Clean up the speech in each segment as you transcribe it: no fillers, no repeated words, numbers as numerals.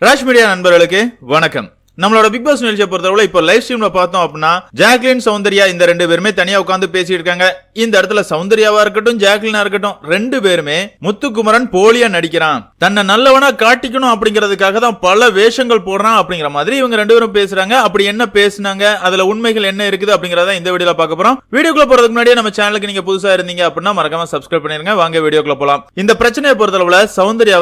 Rash media நண்பர்களுக்கு வணக்கம். நம்மளோட பிக் பாஸ் நிகழ்ச்சியை பொறுத்தவரை இப்போ லைவ் ஸ்ட்ரீம்ல பார்த்தோம் அப்படின்னா ஜாக்லின் சௌந்தர்யா இந்த ரெண்டு பேருமே தனியா உட்காந்து பேசிட்டு இருக்காங்க. இந்த இடத்துல சௌந்தர்யாவா இருக்கட்டும் ஜாக்லினா இருக்கட்டும் ரெண்டு பேருமே முத்துக்குமரன் போலியா நடிக்கிறான், தன்னை நல்லவனா காட்டிக்கணும் அப்படிங்கிறதுக்காக தான் பல வேஷங்கள் போடுறான் அப்படிங்கிற மாதிரி இவங்க ரெண்டு பேரும் பேசுறாங்க. அப்படி என்ன பேசுனாங்க, அதுல உண்மைகள் என்ன இருக்குது அப்படிங்கறத இந்த வீடியோல பார்க்க போறோம். வீடியோக்குள்ள போறதுக்கு முன்னாடியே நம்ம சேனலுக்கு நீங்க புதுசா இருந்தீங்க அப்படின்னா மறக்காம சப்ஸ்கிரைப் பண்ணிருங்க. வாங்க வீடியோக்குள்ள போலாம். இந்த பிரச்சனையை பொறுத்தளவுல சௌந்தர்யா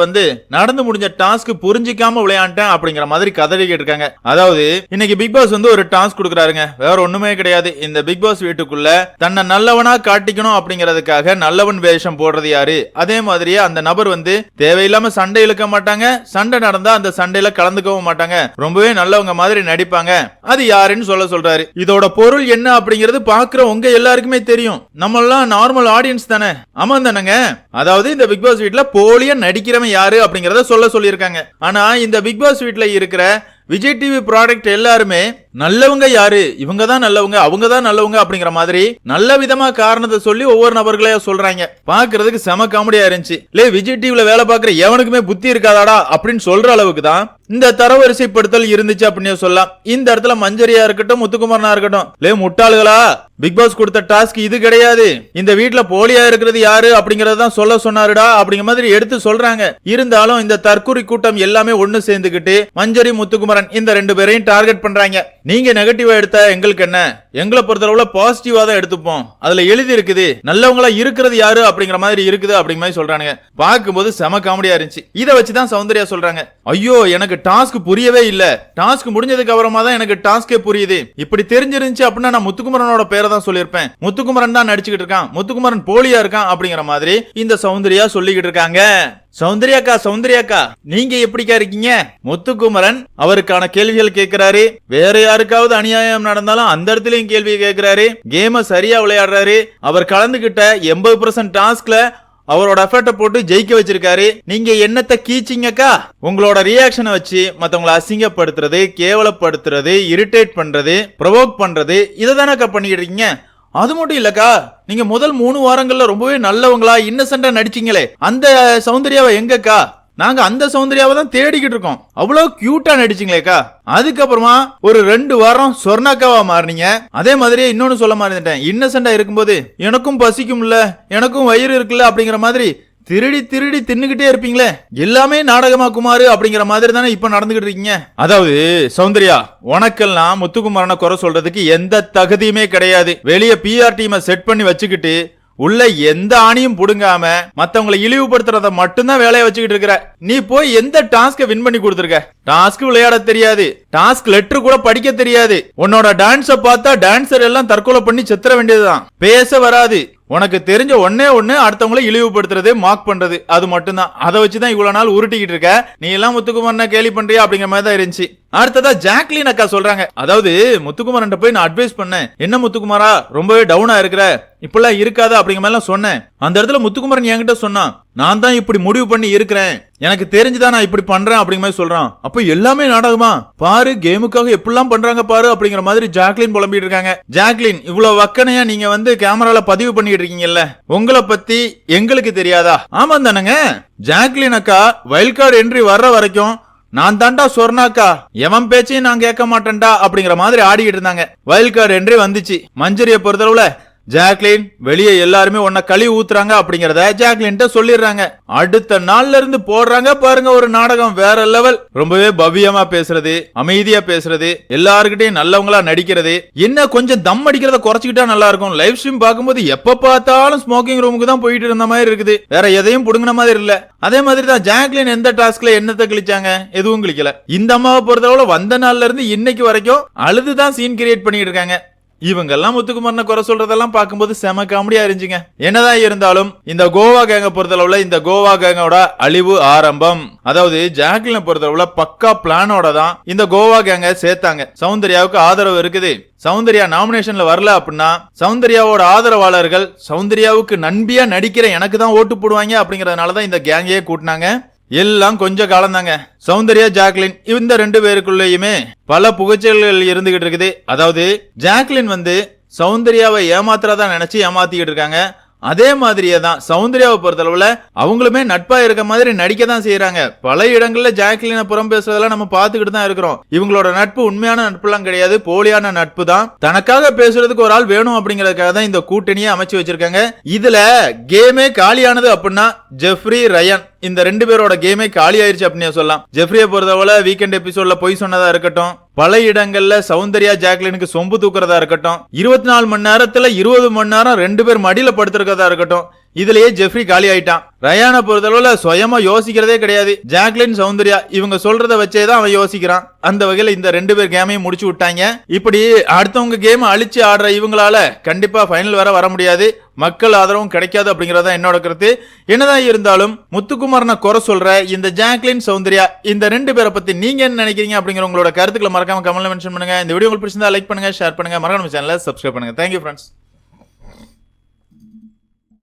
நடந்து முடிஞ்ச டாஸ்க் புரிஞ்சிக்காம விளையாண்டேன் அப்படிங்கிற மாதிரி கதறிக்கிட்டு இருக்காங்க. அதாவது இன்னைக்கு பிக் பாஸ் ஒரு டாஸ்க் கொடுக்கறாருங்க, வேற ஒண்ணுமே கிடையாது. இந்த பிக் பாஸ் வீட்டுக்குள்ள தன்னை நல்லவனா காட்டிக்கணும் அப்படிங்கிறதுக்காக நல்லவன் வேஷம் போடுறது யாரு, அதே மாதிரியே அந்த நபர் தேவையில்லாம சண்டை இழுக்க மாட்டாங்க, சண்டை நடந்தா அந்த சண்டையில கலந்துக்கவும் மாட்டாங்க, ரொம்பவே நல்லவங்க மாதிரி நடிப்பாங்க, அது யாருன்னு சொல்றாரு. இதோட பொருள் என்ன அப்படிங்கிறது பாக்குற உங்க எல்லாருக்குமே தெரியும். நம்ம எல்லாம் நார்மல் ஆடியன்ஸ் தானே, ஆமா தானங்க. அதாவது இந்த பிக் பாஸ் வீட்ல போலியா நடிக்கிறவன் யாரு அப்படிங்கறத சொல்லியிருக்காங்க. ஆனா இந்த பிக் பாஸ் வீட்ல இருக்கிற விஜய் டிவி ப்ராடக்ட் எல்லாருமே நல்லவங்க யாரு, இவங்க தான் நல்லவங்க, அவங்க தான் நல்லவங்க அப்படிங்கிற மாதிரி நல்ல விதமா காரணத்தை சொல்லி ஒவ்வொரு நபர்களையா சொல்றாங்க. பாக்குறதுக்கு செம காமெடியா இருந்துச்சு. விஜய் டிவில வேலை பாக்குற எவனுக்குமே புத்தி இருக்காதாடா அப்படின்னு சொல்ற அளவுக்கு தான் இந்த தரவரிசைப்படுத்தல் இருந்துச்சு அப்படின்னு சொல்லலாம். இந்த இடத்துல மஞ்சரியா இருக்கட்டும் முத்துக்குமரனா இருக்கட்டும், முட்டாளுகளா, பிக் பாஸ் கொடுத்த டாஸ்க் இது கிடையாது, இந்த வீட்டுல போலியா இருக்கிறது யாரு அப்படிங்கறதான் சொன்னாருடா அப்படிங்கிற மாதிரி எடுத்து சொல்றாங்க. இருந்தாலும் இந்த தற்கொலை கூட்டம் எல்லாமே ஒண்ணு சேர்ந்துகிட்டு மஞ்சரி முத்துக்குமரன் இந்த ரெண்டு பேரையும் டார்கெட் பண்றாங்க. நீங்க நெகட்டிவா எடுத்தா எங்களுக்கு என்ன, எங்களை பொறுத்தளவுல பாசிட்டிவா தான் எடுத்துப்போம், அதுல எழுதி இருக்குது நல்லவங்களா இருக்கிறது யாரு அப்படிங்கிற மாதிரி இருக்குது அப்படிங்கிற மாதிரி சொல்றாங்க. பார்க்கும்போது செம காமெடியா இருந்துச்சு. இதை வச்சுதான் சௌந்தர்யா சொல்றாங்க, ஐயோ எனக்கு டாஸ்க் புரியவே இல்ல, டாஸ்க் முடிஞ்சதுக்கு அப்புறமா தான் எனக்கு டாஸ்கே புரியுது, இப்படி தெரிஞ்சிருந்துச்சு அப்படின்னா நான் முத்துக்குமரனோட பேரை தான் சொல்லியிருப்பேன், முத்துக்குமரன் தான் நடிச்சுக்கிட்டு இருக்கான், முத்துக்குமரன் போலியா இருக்கான் அப்படிங்கிற மாதிரி இந்த சௌந்தர்யா சொல்லிக்கிட்டு இருக்காங்க. சௌந்தர்யாக்கா நீங்க எப்படிக்கா இருக்கீங்க? முத்துக்குமரன் அவருக்கான கேள்விகள் கேட்கிறாரு. வேற யாருக்காவது அநியாயம் நடந்தாலும் அந்த இடத்துலயும் கேள்வி கேட்கிறாரு. கேம சரியா விளையாடுறாரு. அவர் கலந்துகிட்ட 80% டாஸ்க்ல அவரோட எஃபர்ட்டை போட்டு ஜெயிக்க வச்சிருக்காரு. நீங்க என்னத்தை கீச்சிங்கக்கா? உங்களோட ரியாக்ஷனை வச்சு மத்தவங்களை அசிங்கப்படுத்துறது, கேவலப்படுத்துறது, இரிட்டேட் பண்றது, ப்ரொவோக் பண்றது, இதை தானக்கா பண்ணிக்கிட்டு இருக்கீங்க. அது மட்டும் இல்லக்கா, நீங்க முதல் 3 வாரங்கள்ல ரொம்பவே நல்லவங்களா இன்னசென்ட்டா நடிச்சீங்களே, அந்த சௌந்தர்யாவை எங்கக்கா? நாங்க அந்த சௌந்தர்யாவை தான் தேடிக்கிட்டு இருக்கோம், அவ்வளவு கியூட்டா நடிச்சீங்களேக்கா. அதுக்கப்புறமா ஒரு 2 வாரம் சொர்ணாக்காவா மாறினீங்க. அதே மாதிரியே இன்னொன்னு சொல்ல மாட்டேன், இன்னசென்ட்டா இருக்கும்போது எனக்கும் பசிக்கும்ல, எனக்கும் வயிறு இருக்குல்ல அப்படிங்கிற மாதிரி திருடி தின்னுகிட்டே இருப்பீங்களே, எல்லாமே நாடகமா குமாரு அப்படிங்கிற மாதிரி தானே இப்ப நடந்துகிட்டு இருக்கீங்க. அதாவது சௌந்தர்யா, உனக்கெல்லாம் முத்துக்குமரனை குறை சொல்றதுக்கு எந்த தகுதியுமே கிடையாது. வெளியே பிஆர் டீமை செட் பண்ணி வச்சுக்கிட்டு உள்ள எந்த ஆணியும் புடுங்காம மத்தவங்களை இழிவுபடுத்துறத மட்டும்தான் வேலையை வச்சுக்கிட்டு இருக்கிற. நீ போய் எந்த டாஸ்க வின் பண்ணி கொடுத்துருக்க? டாஸ்க் விளையாட தெரியாது, டாஸ்க் லெட்டர் கூட படிக்க தெரியாது. உன்னோட டான்ஸ பார்த்தா டான்சர் எல்லாம் தற்கொலை பண்ணி செத்துற வேண்டியதுதான். பேச வராது. உனக்கு தெரிஞ்ச ஒன்னே அடுத்தவங்களை இழிவுபடுத்துறது, மார்க் பண்றது, அது மட்டும்தான். அதை வச்சுதான் இவ்வளவு நாள் உருட்டிக்கிட்டு இருக்க. நீ எல்லாம் முத்துக்குமரனை கேலி பண்றியா அப்படிங்கிற மாதிரி தான் இருந்துச்சு. அடுத்ததா ஜாக்லின் அக்கா சொல்றாங்க, அதாவது முத்துக்குமரன் போய் நான் அட்வைஸ் பண்ணேன், என்ன முத்துக்குமாரா ரொம்பவே டவுனா இருக்கிற, இப்பெல்லாம் இருக்காத அப்படிங்கிற மாதிரி எல்லாம் சொன்னேன். அந்த இடத்துல முத்துக்குமரன் என்கிட்ட சொன்னான், நான் தான் இப்படி முடிவு பண்ணி இருக்கிறேன், எனக்கு தெரிஞ்சுதான் நான் இப்படி பண்றேன் அப்படிங்கிற மாதிரி சொல்றான். அப்ப எல்லாமே நாடகமா பாரு, கேமுக்காக எப்படிலாம் பண்றாங்க பாரு அப்படிங்கிற மாதிரி ஜாக்லின் புலம்பிட்டு இருக்காங்க. ஜாக்லின், இவ்வளவு வக்கனையா நீங்க கேமரால பதிவு பண்ணிட்டு இருக்கீங்கல்ல, உங்களை பத்தி எங்களுக்கு தெரியாதா? ஆமா தானங்க. ஜாக்லின் அக்கா வைல்ட் கார்டு என்ட்ரி வர்ற வரைக்கும் நான் தாண்டா சொர்ணாக்கா, எவன் பேச்சையும் நான் கேட்க மாட்டேன்டா அப்படிங்கிற மாதிரி ஆடிக்கிட்டு இருந்தாங்க. வைல்ட் கார்டு என்ட்ரி வந்துச்சு. மஞ்சரியை பொறுத்தளவுல ஜாக்லின் வெளியே எல்லாருமே உன்னை கழி ஊத்துறாங்க அப்படிங்கறத ஜாக்லின் சொல்லிடுறாங்க. அடுத்த நாள்ல இருந்து போடுறாங்க பாருங்க ஒரு நாடகம், வேற லெவல். ரொம்பவே பவ்யமா பேசுறது, அமைதியா பேசுறது, எல்லாருக்கிட்டையும் நல்லவங்களா நடிக்கிறது, என்ன கொஞ்சம் தம் அடிக்கிறத குறைச்சிக்கிட்டா நல்லா இருக்கும். லைவ் ஸ்ட்ரீம் பார்க்கும்போது எப்ப பார்த்தாலும் ஸ்மோக்கிங் ரூமுக்கு தான் போயிட்டு இருந்த மாதிரி இருக்குது, வேற எதையும் புடுங்கின மாதிரி இல்ல. அதே மாதிரி தான் ஜாக்லின் எந்த டாஸ்க்ல என்னத்தை கிழிச்சாங்க, எதுவும் கிழிக்கல. இந்த அம்மாவை பொறுத்தளவுல வந்த நாள்ல இருந்து இன்னைக்கு வரைக்கும் அழுதுதான் சீன் கிரியேட் பண்ணிட்டு இருக்காங்க. இவங்க எல்லாம் முத்துக்குமரனை குறை சொல்றதெல்லாம் பார்க்கும்போது செம காமெடியா இருந்துச்சுங்க. என்னதான் இருந்தாலும் இந்த கோவா கேங்க பொறுத்தளவுல இந்த கோவா கேங்கோட அழிவு ஆரம்பம். அதாவது ஜாக்லினை பொறுத்தளவுல பக்கா பிளானோட தான் இந்த கோவா கேங்க சேர்த்தாங்க. சௌந்தர்யாவுக்கு ஆதரவு இருக்குது. சௌந்தர்யா நாமினேஷன்ல வரல அப்படின்னா சௌந்தர்யாவோட ஆதரவாளர்கள் சௌந்தர்யாவுக்கு நண்பியா நடிக்கிற எனக்கு தான் ஓட்டு போடுவாங்க அப்படிங்கறதுனாலதான் இந்த கேங்கையே கூட்டினாங்க. எல்லாம் கொஞ்ச காலம் தாங்க. சௌந்தர்யா ஜாக்லின் இந்த 2 பேருக்குள்ளேயுமே பல புகைச்சல்கள் இருந்துகிட்டு இருக்குது. அதாவது ஜாக்லின் சௌந்தர்யாவை ஏமாத்துறதா நினைச்சு ஏமாத்திக்கிட்டு இருக்காங்க. அதே மாதிரியே தான் சௌந்தர்யாவை பொறுத்தளவுல அவங்களுமே நட்பா இருக்க மாதிரி நடிக்க தான் செய்யறாங்க. பல இடங்கள்ல ஜாக்லினை புறம் பேசுறதெல்லாம் நம்ம பாத்துக்கிட்டு தான் இருக்கிறோம். இவங்களோட நட்பு உண்மையான நட்பு எல்லாம் கிடையாது, போலியான நட்பு தான். தனக்காக பேசுறதுக்கு ஒரு ஆள் வேணும் அப்படிங்கறதுக்காக தான் இந்த கூட்டணியை அமைச்சு வச்சிருக்காங்க. இதுல கேமே காலியானது அப்படின்னா ஜெஃப்ரி ரயன் இந்த ரெண்டு பேரோட கேமே காலி ஆயிருச்சு அப்படின்னு சொல்லலாம். ஜெஃப்ரியை பொறுத்தவரை வீக்கெண்ட் எபிசோட்ல பொய் சொன்னதா இருக்கட்டும், பல இடங்கள்ல சௌந்தர்யா ஜாக்லினுக்கு சொம்பு தூக்குறதா இருக்கட்டும், 24 மணி நேரத்துல 20 மணி நேரம் 2 பேர் மடியில படுத்திருக்கிறதா இருக்கட்டும், இதுலயே ஜெஃப்ரி காலி ஆயிட்டான். ரயானை பொறுத்தளவுல சுயமா யோசிக்கிறதே கிடையாது. ஜாக்லின் சௌந்தர்யா இவங்க சொல்றத வச்சேதான் அவன் யோசிக்கிறான். அந்த வகையில இந்த 2 பேர் கேமையும் முடிச்சு விட்டாங்க. இப்படி அடுத்தவங்க கேம் அழிச்சு ஆடுற இவங்களால கண்டிப்பா ஃபைனல் வர முடியாது, மக்கள் ஆதரவும் கிடைக்காது அப்படிங்கறத என்னோட கருத்து. என்னதான் இருந்தாலும் முத்துக்குமாரனை குறை சொல்ற இந்த ஜாக்லின் சௌந்தர்யா இந்த 2 பேரை பத்தி நீங்க என்ன நினைக்கிறீங்க அப்படிங்கிற உங்களோட கருத்துக்களை மறக்காம கமெண்ட்ல மென்ஷன் பண்ணுங்க. இந்த வீடியோ உங்களுக்கு பிடிச்சிருந்தா லைக் பண்ணுங்க, ஷேர் பண்ணுங்க, மறக்காம சேனலை சப்ஸ்கிரைப் பண்ணுங்க. Thank you friends.